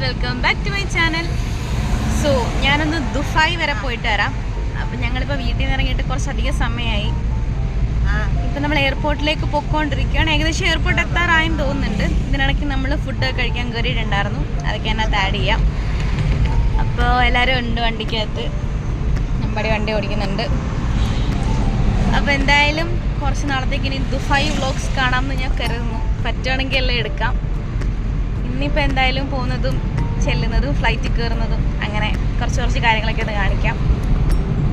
Welcome back to my channel. So ഞാനൊന്ന് Dubai വരെ പോയിട്ട് വരാം. അപ്പം ഞങ്ങളിപ്പോൾ വീട്ടിൽ നിന്ന് ഇറങ്ങിയിട്ട് കുറച്ചധികം സമയമായി. ഇപ്പം നമ്മൾ എയർപോർട്ടിലേക്ക് പൊയ്ക്കൊണ്ടിരിക്കുകയാണ്. ഏകദേശം എയർപോർട്ട് എത്താറായെന്ന് തോന്നുന്നുണ്ട്. ഇതിനിടയ്ക്ക് നമ്മൾ ഫുഡ് കഴിക്കാൻ കയറിയിട്ടുണ്ടായിരുന്നു, അതൊക്കെ അതിനകത്ത് ആഡ് ചെയ്യാം. അപ്പോൾ എല്ലാവരും ഉണ്ട് വണ്ടിക്കകത്ത്. നമ്മുടെ വണ്ടി ഓടിക്കുന്നുണ്ട്. അപ്പോൾ എന്തായാലും കുറച്ച് നാളത്തേക്ക് ഇനി ദുബായ് വ്ളോഗ്സ് കാണാമെന്ന് ഞാൻ കരുതുന്നു. പറ്റുവാണെങ്കിൽ എല്ലാം എടുക്കാം. ഇന്നിപ്പോൾ എന്തായാലും പോകുന്നതും ചെല്ലുന്നതും ഫ്ലൈറ്റിൽ കയറുന്നതും അങ്ങനെ കുറച്ച് കാര്യങ്ങളൊക്കെ ഒന്ന് കാണിക്കാം.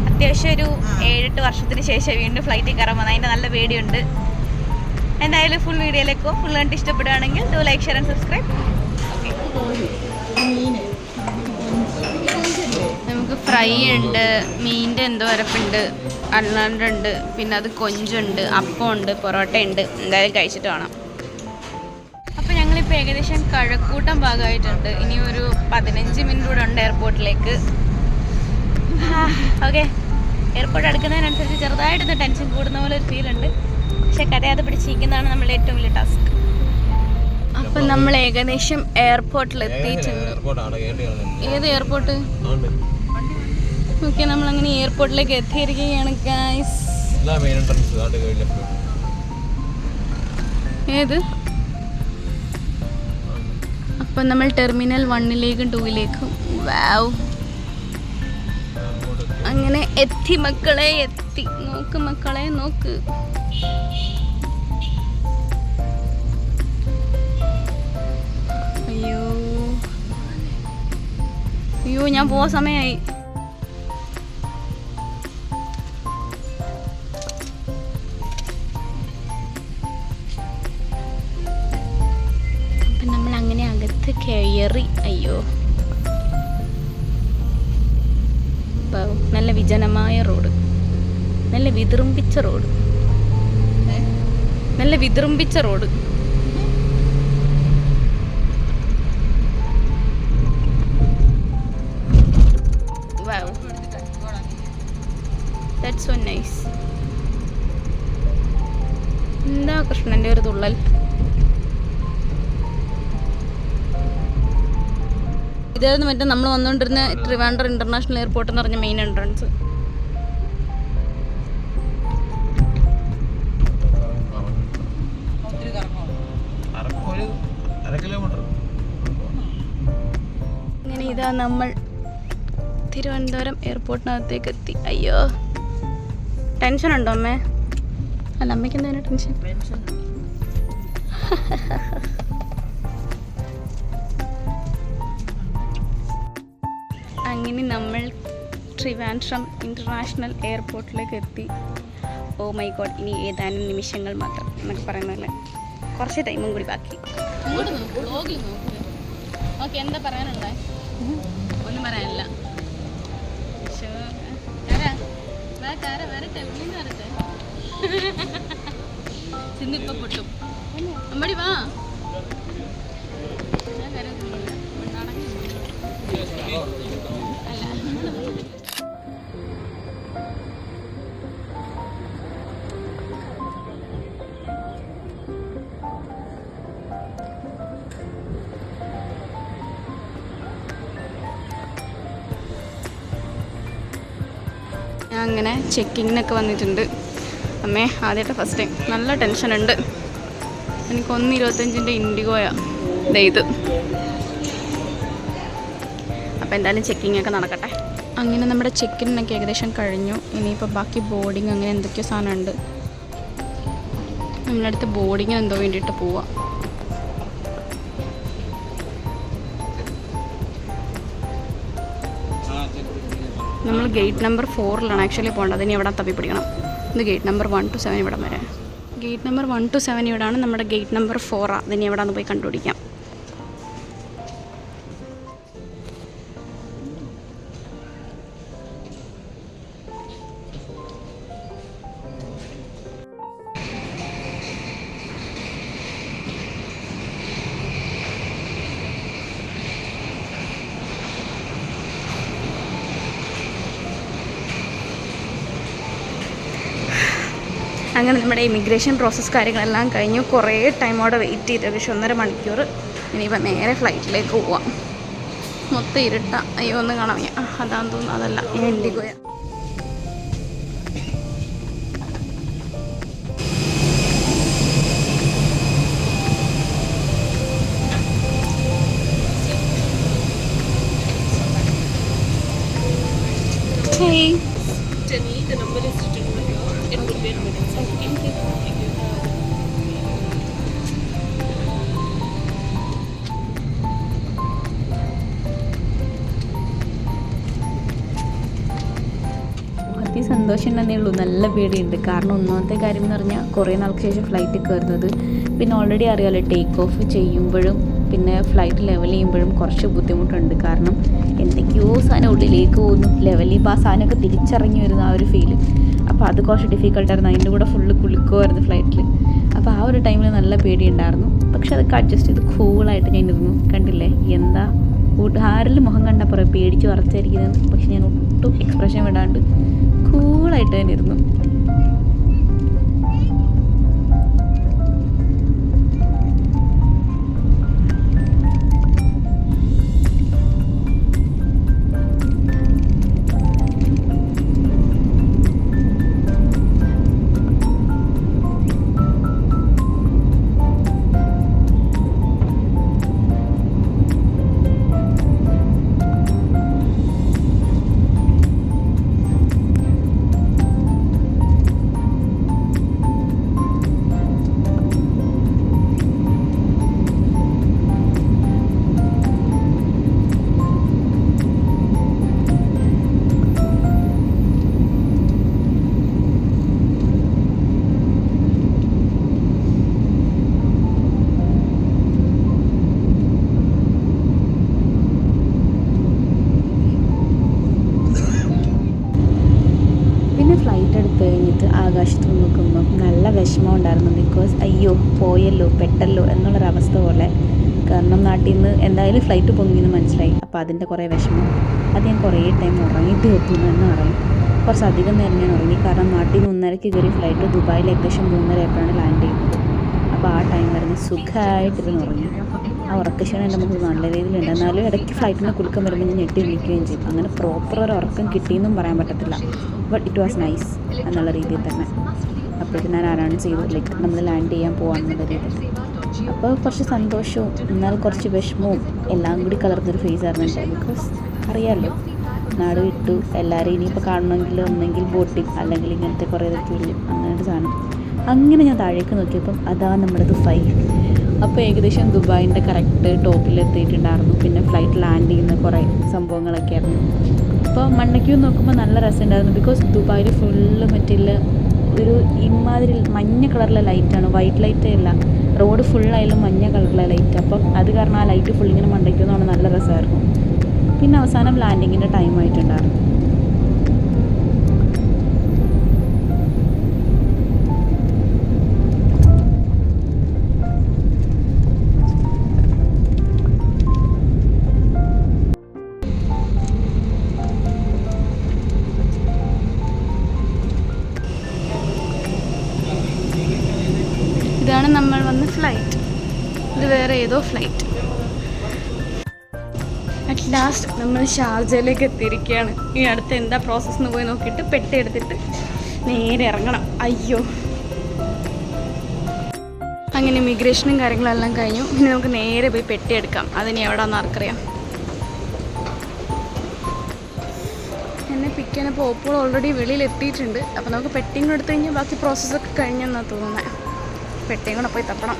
അത്യാവശ്യം ഒരു 7-8 വർഷത്തിന് ശേഷം വീണ്ടും ഫ്ലൈറ്റിൽ കയറാൻ വന്നത്. അതിൻ്റെ നല്ല പേടിയുണ്ട്. എന്തായാലും ഫുൾ വീഡിയോയിലേക്കോ ഫുൾ കണ്ട് ഇഷ്ടപ്പെടുകയാണെങ്കിൽ do like share and subscribe. നമുക്ക് ഫ്രൈ ഉണ്ട്, മീനിൻ്റെ എന്തോ അരപ്പുണ്ട്, അല്ലാണ്ടുണ്ട്, പിന്നെ അത് കൊഞ്ചുണ്ട്, അപ്പമുണ്ട്, പൊറോട്ട ഉണ്ട്. എന്തായാലും കഴിച്ചിട്ട് വേണം. അപ്പോൾ ഞങ്ങളിപ്പോൾ ഏകദേശം കഴക്കൂട്ടം ഭാഗമായിട്ടുണ്ട്. ഇനി ഒരു 15 മിനിറ്റ് കൂടെ ഉണ്ട് എയർപോർട്ടിലേക്ക്. ഓക്കെ, എയർപോർട്ട് അടുക്കുന്നതിനനുസരിച്ച് ചെറുതായിട്ടൊന്ന് ടെൻഷൻ കൂടുന്ന പോലെ ഒരു ഫീലുണ്ട്. പക്ഷെ കരയാതെ പിടിച്ചിരിക്കുന്നതാണ് നമ്മളുടെ ഏറ്റവും വലിയ ടാസ്ക്. അപ്പം നമ്മൾ ഏകദേശം എയർപോർട്ടിൽ എത്തിയിട്ടുണ്ട്. ഏത് എയർപോർട്ട്? ഓക്കെ, നമ്മളങ്ങനെ എയർപോർട്ടിലേക്ക് എത്തിയിരിക്കുകയാണ് ഗൈസ്. ഏത്? അപ്പം നമ്മൾ ടെർമിനൽ 1ലേക്കും 2ലേക്കും വാവ് അങ്ങനെ എത്തി മക്കളെ, എത്തി. നോക്ക് മക്കളെ, നോക്ക്. അയ്യോ അയ്യോ, ഞാൻ പോവാൻ സമയമായി. അപ്പം നമ്മൾ അങ്ങനെ അകത്ത് കയറി. അയ്യോ, നല്ല വിജനമായ റോഡ്, നല്ല വിതിറുമ്പിച്ച റോഡ്, നല്ല വിതിറുമ്പിച്ച road. Wow, that's so nice. എന്താ കൃഷ്ണന്റെ ഒരു തുള്ളൽ. ഇതായിരുന്നു മറ്റേ നമ്മൾ വന്നുകൊണ്ടിരുന്ന ട്രിവാൻഡ്രം ഇന്റർനാഷണൽ എയർപോർട്ട് എന്ന് പറഞ്ഞ മെയിൻ എൻട്രൻസ്. അങ്ങനെ ഇതാ നമ്മൾ തിരുവനന്തപുരം എയർപോർട്ടിനകത്തേക്ക് എത്തി. അയ്യോ, ടെൻഷൻ ഉണ്ടോ അമ്മേ? അല്ല, അമ്മയ്ക്ക് എന്താണ് ടെൻഷൻ? അങ്ങനെ നമ്മൾ ട്രിവാൻഡ്രം ഇന്റർനാഷണൽ എയർപോർട്ടിലേക്ക് എത്തി. ഓ മൈ ഗോഡ്, ഇനി ഏതാനും നിമിഷങ്ങൾ മാത്രം എന്നൊക്കെ പറയുന്നതല്ലേ. കുറച്ച് ടൈമും കൂടി ബാക്കി. ഓക്കെ, എന്താ പറയാനുണ്ടേ? ഒന്നും പറയാനില്ല. ചിന്നിപ്പോ പൊട്ടും. അമ്മടി വാ. അങ്ങനെ ചെക്കിങ്ങിനൊക്കെ വന്നിട്ടുണ്ട്. അമ്മേ, ആദ്യമായിട്ട് ഫസ്റ്റ് ടൈം. നല്ല ടെൻഷനുണ്ട്. എനിക്ക് 1.25 ഇൻഡിഗോയാണ് ഇത്. അപ്പോൾ എന്തായാലും ചെക്കിങ്ങൊക്കെ നടക്കട്ടെ. അങ്ങനെ നമ്മുടെ ചെക്കിനൊക്കെ ഏകദേശം കഴിഞ്ഞു. ഇനിയിപ്പോൾ ബാക്കി ബോർഡിങ് അങ്ങനെ എന്തൊക്കെയോ സാധനമുണ്ട്. നമ്മളടുത്ത് ബോർഡിങ്ങിന് എന്തോ വേണ്ടിയിട്ട് പോവാം. നമ്മൾ ഗേറ്റ് നമ്പർ 4ലാണ് ആക്ച്വലി പോകേണ്ടത്. ഇനി എവിടെ തപ്പി പിടിക്കണം. ഇത് ഗേറ്റ് നമ്പർ 1 to 7 ഇവിടം വരെ. ഗേറ്റ് നമ്പർ 1 to 7 ഇവിടാണ്. നമ്മുടെ ഗേറ്റ് നമ്പർ 4 അതിനി എവിടെയാണെന്ന് പോയി കണ്ടുപിടിക്കാം. അങ്ങനെ നമ്മുടെ ഇമിഗ്രേഷൻ പ്രോസസ്സ് കാര്യങ്ങളെല്ലാം കഴിഞ്ഞു. കുറേ ടൈം അവിടെ വെയിറ്റ് ചെയ്ത് ഏകദേശം 1.5 മണിക്കൂർ. ഇനിയിപ്പോൾ നേരെ ഫ്ലൈറ്റിലേക്ക് പോവാം. മൊത്തം ഇരുട്ട. അയ്യോ ഒന്ന് കാണാം. അതാന്ന് തോന്നുന്നു. അതല്ല, ഇൻഡിഗോയാ. Hey. Jenny, the number is written over here. It would be in minutes. Okay. Thank you. സന്തോഷം തന്നെ ഉള്ളൂ. നല്ല പേടിയുണ്ട്. കാരണം ഒന്നാമത്തെ കാര്യം എന്ന് പറഞ്ഞാൽ കുറേ നാൾക്ക് ശേഷം ഫ്ലൈറ്റ് കയറുന്നത്. പിന്നെ ഓൾറെഡി അറിയാമല്ലോ, ടേക്ക് ഓഫ് ചെയ്യുമ്പോഴും പിന്നെ ഫ്ലൈറ്റ് ലെവൽ ചെയ്യുമ്പോഴും കുറച്ച് ബുദ്ധിമുട്ടുണ്ട്. കാരണം എന്തൊക്കെയോ സാധനം ഉള്ളിലേക്ക് പോകുന്നു, ലെവൽ ചെയ്യുമ്പോൾ ആ സാധനമൊക്കെ തിരിച്ചിറങ്ങി വരുന്ന ആ ഒരു ഫീല്. അപ്പോൾ അത് കുറച്ച് ഡിഫിക്കൽട്ടായിരുന്നു. അതിൻ്റെ കൂടെ ഫുള്ള് കുലുക്കുമായിരുന്നു ഫ്ലൈറ്റിൽ. അപ്പോൾ ആ ഒരു ടൈമിൽ നല്ല പേടിയുണ്ടായിരുന്നു. പക്ഷെ അതൊക്കെ അഡ്ജസ്റ്റ് ചെയ്ത് കൂളായിട്ട് ഞാൻ ഇരുന്നു. കണ്ടില്ലേ എന്താ ആരെല്ലാം മുഖം കണ്ടാൽ പറയാം പേടിച്ച് വറച്ചായിരിക്കുന്നത്. പക്ഷെ ഞാൻ ഒട്ടും എക്സ്പ്രഷൻ വിടാണ്ട് കൂളായിട്ട് തന്നെ ഇരുന്നു. ഫ്ലൈറ്റ് എടുത്ത് കഴിഞ്ഞിട്ട് ആകാശത്ത് നോക്കുമ്പം നല്ല വിഷമം ഉണ്ടായിരുന്നു. ബിക്കോസ് അയ്യോ പോയല്ലോ പെട്ടല്ലോ എന്നുള്ളൊരവസ്ഥ പോലെ. കാരണം നാട്ടിൽ നിന്ന് എന്തായാലും ഫ്ലൈറ്റ് പൊങ്ങിയെന്ന് മനസ്സിലായി. അപ്പോൾ അതിൻ്റെ കുറേ വിഷമം. അത് ഞാൻ കുറേ ടൈം ഉറങ്ങിയിട്ട് എത്തുന്നു എന്ന് പറയും. കുറച്ചധികം നേരം ഞാൻ ഉറങ്ങി. കാരണം നാട്ടിൽ നിന്ന് 1:30 കയറി ഫ്ലൈറ്റ് ദുബായിൽ ഏകദേശം 3:30 ആയപ്പോഴാണ് ലാൻഡ് ചെയ്യുന്നത്. അപ്പോൾ ആ ടൈം വരുന്ന സുഖമായിട്ടിരുന്ന് ഉറങ്ങി. ആ ഉറക്കക്ഷീണം എൻ്റെ നമുക്ക് നല്ല രീതിയിലുണ്ട്. എന്നാലും ഇടയ്ക്ക് ഫ്ലൈറ്റിന് കുലുക്കം വരുമ്പോൾ ഞാൻ ഞെട്ടി വിളിക്കുകയും ചെയ്യും. അങ്ങനെ പ്രോപ്പർ ഒരു ഉറക്കം കിട്ടിയെന്നും പറയാൻ പറ്റത്തില്ല. ബട്ട് ഇറ്റ് വാസ് നൈസ് എന്നുള്ള രീതിയിൽ തന്നെ. അപ്പോഴേക്കും ഞാൻ അനൗൺസ് ചെയ്തു ലൈക്ക് നമ്മൾ ലാൻഡ് ചെയ്യാൻ പോകാമെന്നുള്ള രീതിയിൽ. അപ്പോൾ കുറച്ച് സന്തോഷവും എന്നാൽ കുറച്ച് വിഷമവും എല്ലാം കൂടി കലർന്നൊരു ഫേസ് ആയിരുന്നു എൻ്റെ. ബിക്കോസ് അറിയാമല്ലോ, നാട് വിട്ടു എല്ലാവരും ഇനിയിപ്പോൾ കാണണമെങ്കിൽ ഒന്നെങ്കിൽ ബോട്ടിങ് അല്ലെങ്കിൽ ഇങ്ങനത്തെ കുറേ ഇതൊക്കെ ഇല്ല അങ്ങനത്തെ സാധനം. അങ്ങനെ ഞാൻ താഴേക്ക് നോക്കിയപ്പം അതാ നമ്മുടെ ദുബായ്. അപ്പോൾ ഏകദേശം ദുബായിൻ്റെ കറക്റ്റ് ടോപ്പിലെത്തിയിട്ടുണ്ടായിരുന്നു. പിന്നെ ഫ്ലൈറ്റ് ലാൻഡ് ചെയ്യുന്ന കുറേ സംഭവങ്ങളൊക്കെ ആയിരുന്നു. അപ്പോൾ മണ്ടയ്ക്ക് നോക്കുമ്പോൾ നല്ല രസമുണ്ടായിരുന്നു. ബിക്കോസ് ദുബായിൽ ഫുള്ള് മറ്റുള്ള ഒരു ഇമാതിരി മഞ്ഞ കളറിലെ ലൈറ്റാണ്, വൈറ്റ് ലൈറ്റേ അല്ല. റോഡ് ഫുള്ളായാലും മഞ്ഞ കളറിലെ ലൈറ്റ്. അപ്പം അത് കാരണം ആ ലൈറ്റ് ഫുള്ളിങ്ങനെ മണ്ടയ്ക്കുന്നതാണ് നല്ല രസമായിരുന്നു. പിന്നെ അവസാനം ലാൻഡിങ്ങിൻ്റെ ടൈം ആയിട്ടുണ്ടായിരുന്നു. ഇതാണ് നമ്മൾ വന്ന ഫ്ലൈറ്റ്. ഇത് വേറെ ഏതോ ഫ്ലൈറ്റ്. അറ്റ് ലാസ്റ്റ് നമ്മൾ ഷാർജയിലേക്ക് എത്തിയിരിക്കുകയാണ്. ഈ അടുത്ത് എന്താ പ്രോസസ്സ് എന്ന് പോയി നോക്കിയിട്ട് പെട്ടി എടുത്തിട്ട് നേരെ ഇറങ്ങണം. അയ്യോ, അങ്ങനെ ഇമിഗ്രേഷനും കാര്യങ്ങളെല്ലാം കഴിഞ്ഞു. ഇനി നമുക്ക് നേരെ പോയി പെട്ടി എടുക്കാം. അതിന് എവിടെയാണെന്ന് ആർക്കറിയാം. എന്നെ പിക്ക് ചെയ്യാനപ്പോൾ ഓപ്പോൾ ഓൾറെഡി വെളിയിൽ എത്തിയിട്ടുണ്ട്. അപ്പോൾ നമുക്ക് പെട്ടിയും കൂടെ എടുത്തു കഴിഞ്ഞാൽ ബാക്കി പ്രോസസ്സൊക്കെ കഴിഞ്ഞെന്നാണ് തോന്നുന്നത്. പെട്ടിയും കൂടെ പോയി തപ്പണം.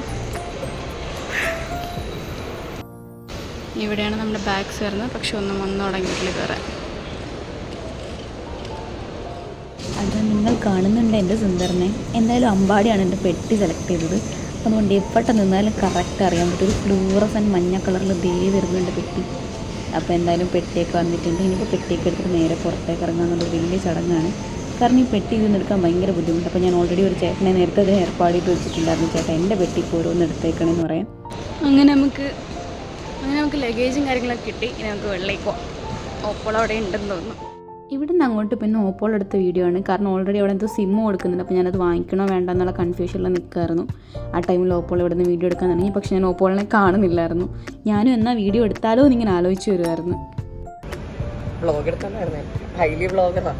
ഇവിടെയാണ് നമ്മുടെ ബാഗ്സ് വരുന്നത്. പക്ഷെ ഒന്നും വന്നു തുടങ്ങിയിട്ടില്ല ഇതുവരെ. അത് നിങ്ങൾ കാണുന്നുണ്ട് എൻ്റെ സുന്ദരനെ. എന്തായാലും അമ്പാടിയാണ് എൻ്റെ പെട്ടി സെലക്ട് ചെയ്തത്. അതുകൊണ്ട് എവിടെ നിന്നാലും കറക്റ്റ് അറിയാൻ പറ്റും. ഒരു ഫ്ലൂറസൻ മഞ്ഞ കളറിൽ ദേ വരുന്നുണ്ട് പെട്ടി. അപ്പോൾ എന്തായാലും പെട്ടിയൊക്കെ വന്നിട്ടുണ്ട്. ഇനിയിപ്പോൾ പെട്ടിയൊക്കെ എടുത്തിട്ട് നേരെ പുറത്തേക്ക് ഇറങ്ങാമെന്നുള്ള വലിയ ചടങ്ങാണ്. കാരണം ഈ പെട്ടി ഇതൊന്നും എടുക്കാൻ ഭയങ്കര ബുദ്ധിമുട്ട്. അപ്പോൾ ഞാൻ ഓൾറെഡി ഒരു ചേട്ടനെ നേരത്തെ അത് ഏർപ്പാടിയിട്ട് വെച്ചിട്ടുണ്ടായിരുന്നു. ചേട്ടാ എൻ്റെ പെട്ടി ഇപ്പോൾ ഓരോന്ന് എടുത്തേക്കണമെന്ന് പറയാം. അങ്ങനെ നമുക്ക് ലഗേജും കാര്യങ്ങളൊക്കെ കിട്ടി. ഇനി നമുക്ക് വെള്ളയിൽ പോവാം. ഓപ്പോൾ അവിടെ ഉണ്ടെന്ന് തോന്നുന്നു. ഇവിടെ നിന്ന് അങ്ങോട്ട് പിന്നെ ഓപ്പോൾ എടുത്ത വീഡിയോ ആണ്. കാരണം ഓൾറെഡി അവിടെ എന്തോ സിമ്മ് കൊടുക്കുന്നുണ്ട്. അപ്പോൾ ഞാനത് വാങ്ങിക്കണോ വേണ്ട എന്നുള്ള കൺഫ്യൂഷനിൽ നിൽക്കുമായിരുന്നു. ആ ടൈമിൽ ഓപ്പോൾ ഇവിടെ നിന്ന് വീഡിയോ എടുക്കാൻ തുടങ്ങി. പക്ഷേ ഞാൻ ഓപ്പോളിനെ കാണുന്നില്ലായിരുന്നു. ഞാനും എന്നാൽ വീഡിയോ എടുത്താലോ എന്നിങ്ങനെ ആലോചിച്ച് വരുമായിരുന്നു. വ്ളോഗ് എടുത്താലായിരുന്നേ, ഹൈലി വ്ളോഗറാ,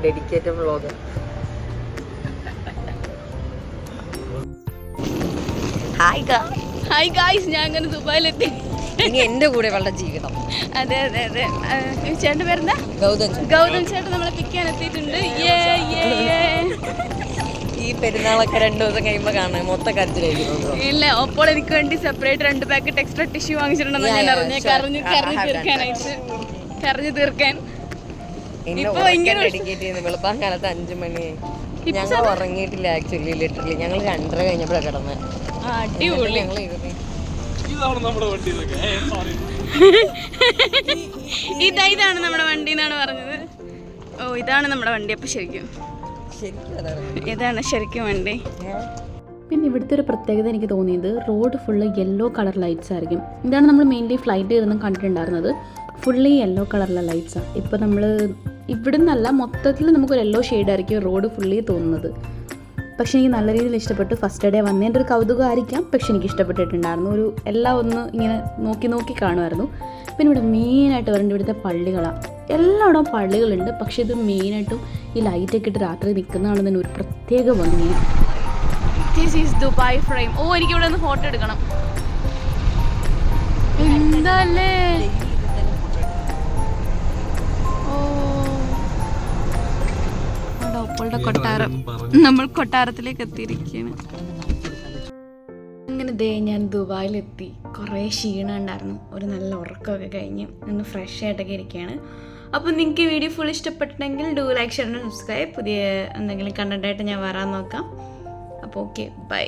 ഡെഡിക്കേറ്റഡ് വ്ളോഗർ. ഹായ് ഗായ്സ്, ഞാൻ അങ്ങനെ ദുബായിലെത്തി. ഇനി എൻ്റെ കൂടെ വളരെ ജീവിതം. അതെ അതെ അതെ. ചേട്ടൻ്റെ പേരെന്താ? ഗൗതം ചേട്ടൻ നമ്മളെ പിക്ക് ചെയ്യാൻ എത്തിയിട്ടുണ്ട്. ഈ പെരുന്നാളൊക്കെ 2 ദിവസം കഴിയുമ്പോൾ കാണാൻ മൊത്തം കരച്ചിലായിരിക്കും. ഇല്ല, അപ്പോൾ എനിക്ക് വേണ്ടി സെപ്പറേറ്റ് 2 പാക്കറ്റ് എക്സ്ട്രാ ടിഷ്യൂ വാങ്ങിച്ചിട്ടുണ്ടെന്ന് ഞാൻ അറിഞ്ഞു. കരഞ്ഞു തീർക്കാൻ ഡെഡിക്കേറ്റ് ചെയ്യുന്നത് വെളുപ്പാൻ കാലത്ത് 5 മണിയായി. ഞങ്ങൾ ഉറങ്ങിയിട്ടില്ല ആക്ച്വലി. ലിറ്ററലി ഞങ്ങൾ 2:30 കഴിഞ്ഞപ്പോഴാണ് കിടന്നത്. അടിപൊളി. ഇതാണ് നമ്മുടെ വണ്ടി എന്നാണ് പറഞ്ഞത്. ഓ, ഇതാണ് നമ്മുടെ വണ്ടി. അപ്പൊ ശരിക്കും ഇതാണ് ശരിക്കും വണ്ടി. പിന്നെ ഇവിടുത്തെ ഒരു പ്രത്യേകത എനിക്ക് തോന്നിയത് road full yellow colour lights ആയിരിക്കും. ഇതാണ് നമ്മൾ മെയിൻലി ഫ്ലൈറ്റ് ചെയ്തൊന്നും കണ്ടിട്ടുണ്ടായിരുന്നത്. ഫുള്ളി യെല്ലോ കളറിലെ ലൈറ്റ്സാണ്. ഇപ്പോൾ നമ്മൾ ഇവിടെ നിന്നല്ല, മൊത്തത്തിൽ നമുക്കൊരു യെല്ലോ ഷെയ്ഡായിരിക്കും റോഡ് ഫുള്ളി തോന്നുന്നത്. പക്ഷേ എനിക്ക് നല്ല രീതിയിൽ ഇഷ്ടപ്പെട്ടു. ഫസ്റ്റ് ഡേ വന്നതിൻ്റെ ഒരു കൗതുകമായിരിക്കാം, പക്ഷെ എനിക്ക് ഇഷ്ടപ്പെട്ടിട്ടുണ്ടായിരുന്നു. ഒരു എല്ലാം ഒന്ന് ഇങ്ങനെ നോക്കി കാണുമായിരുന്നു. പിന്നെ ഇവിടെ മെയിനായിട്ട് പറയുന്നത് ഇവിടുത്തെ പള്ളികളാണ്. എല്ലായിടവും പള്ളികളുണ്ട്. പക്ഷേ ഇത് മെയിനായിട്ടും ഈ ലൈറ്റൊക്കെ ഇട്ട് രാത്രി നിൽക്കുന്നതാണെന്ന് ഒരു പ്രത്യേക ഭംഗിയാണ്. This is Dubai frame. ഓ, എനിക്ക് ഇവിടെ ഒന്ന് ഫോട്ടോ എടുക്കണം. എന്താല്ലേ കൊട്ടാരം. നമ്മൾ കൊട്ടാരത്തിലേക്ക് എത്തിയിരിക്കുകയാണ്. അങ്ങനെ ഞാൻ ദുബായിലെത്തി. കുറേ ക്ഷീണം ഉണ്ടായിരുന്നു. ഒരു നല്ല ഉറക്കമൊക്കെ കഴിഞ്ഞ് ഒന്ന് ഫ്രഷ് ആയിട്ടൊക്കെ ഇരിക്കുകയാണ്. അപ്പോൾ നിങ്ങൾക്ക് ഈ വീഡിയോ ഫുൾ ഇഷ്ടപ്പെട്ടിട്ടുണ്ടെങ്കിൽ do like, share and subscribe. പുതിയ എന്തെങ്കിലും കണ്ടൻറ്റായിട്ട് ഞാൻ വരാൻ നോക്കാം. അപ്പോൾ ഓക്കെ, ബൈ.